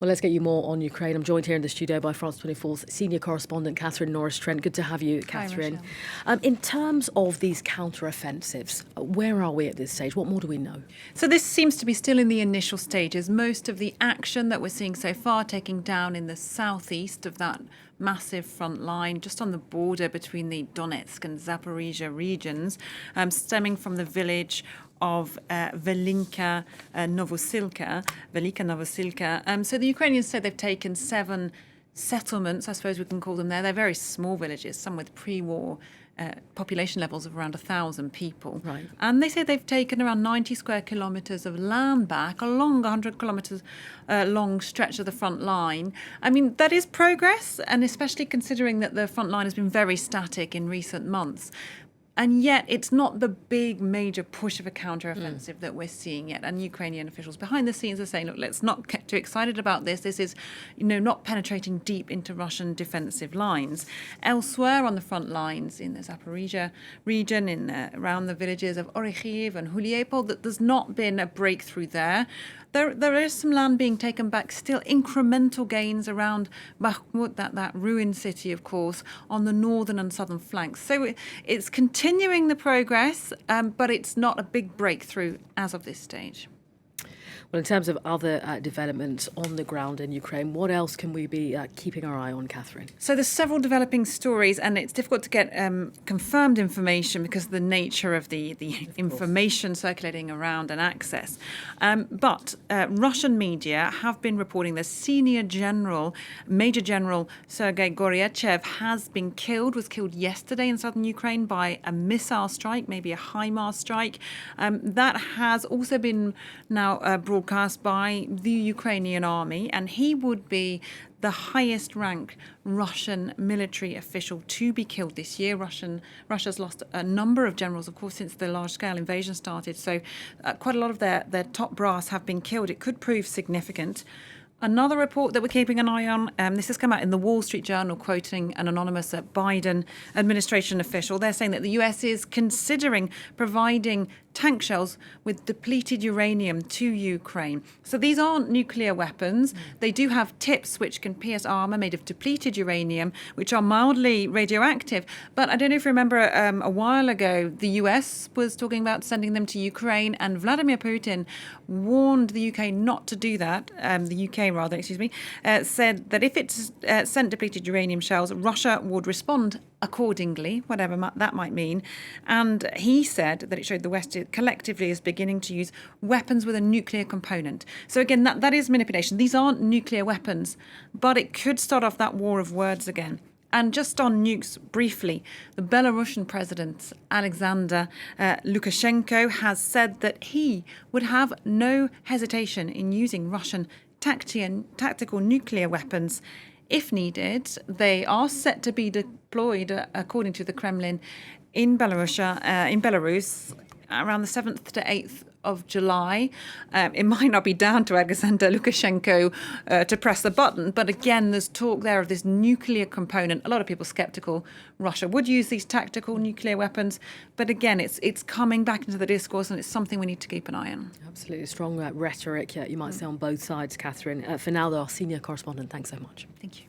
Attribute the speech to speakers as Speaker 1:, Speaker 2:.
Speaker 1: Well, let's get you more on Ukraine. I'm joined here in the studio by France 24's senior correspondent, Norris. Trent, good to have you, Catherine. In terms of these counteroffensives, where are we at this stage? What more do we know?
Speaker 2: So this seems to be still in the initial stages. Most of the action that we're seeing so far taking down in the southeast of that massive front line, just on the border between the Donetsk and Zaporizhia regions, stemming from the village of Velika Novosilka. So the Ukrainians say they've taken 7 settlements, I suppose we can call them there. They're very small villages, some with pre-war population levels of around 1,000 people.
Speaker 1: Right.
Speaker 2: And they say they've taken around 90 square kilometres of land back along 100 kilometres long stretch of the front line. I mean, that is progress, and especially considering that the front line has been very static in recent months. And yet it's not the big major push of a counteroffensive that we're seeing yet. And Ukrainian officials behind the scenes are saying, look, let's not get too excited about this. This is, not penetrating deep into Russian defensive lines. Elsewhere on the front lines in the Zaporizhia region, around the villages of Kyiv and Huliepol, that there's not been a breakthrough there. There is some land being taken back, still incremental gains around Bakhmut, that ruined city, of course, on the northern and southern flanks. So it's continuing the progress, but it's not a big breakthrough as of this stage.
Speaker 1: Well, in terms of other developments on the ground in Ukraine, what else can we be keeping our eye on, Catherine?
Speaker 2: So there's several developing stories, and it's difficult to get confirmed information because of the nature of the information circulating around and access. But Russian media have been reporting that Major General Sergei Goryachev was killed yesterday in southern Ukraine by a missile strike, maybe a HIMARS strike. That has also been now broadcast by the Ukrainian army, and he would be the highest ranked Russian military official to be killed this year. Russia's lost a number of generals, of course, since the large-scale invasion started. So quite a lot of their top brass have been killed. It could prove significant. Another report that we're keeping an eye on, this has come out in the Wall Street Journal, quoting an anonymous Biden administration official. They're saying that the US is considering providing tank shells with depleted uranium to Ukraine. So these aren't nuclear weapons. They do have tips which can pierce armor made of depleted uranium, which are mildly radioactive. But I don't know if you remember a while ago, the US was talking about sending them to Ukraine, and Vladimir Putin warned the UK not to do that. The UK, said that if it's sent depleted uranium shells, Russia would respond accordingly, whatever that might mean. And he said that it showed the West collectively is beginning to use weapons with a nuclear component. So again, that is manipulation. These aren't nuclear weapons, but it could start off that war of words again. And just on nukes briefly, the Belarusian president, Alexander Lukashenko, has said that he would have no hesitation in using Russian tactical nuclear weapons if needed. They are set to be deployed, according to the Kremlin, in Belarus, around the 7th to 8th of July. It might not be down to Alexander Lukashenko to press the button, but again, there's talk there of this nuclear component. A lot of people skeptical Russia would use these tactical nuclear weapons, but again, it's coming back into the discourse, and it's something we need to keep an eye on.
Speaker 1: Absolutely strong rhetoric, you might say, on both sides, Catherine. For now, though, our senior correspondent, thanks so much.
Speaker 2: Thank you.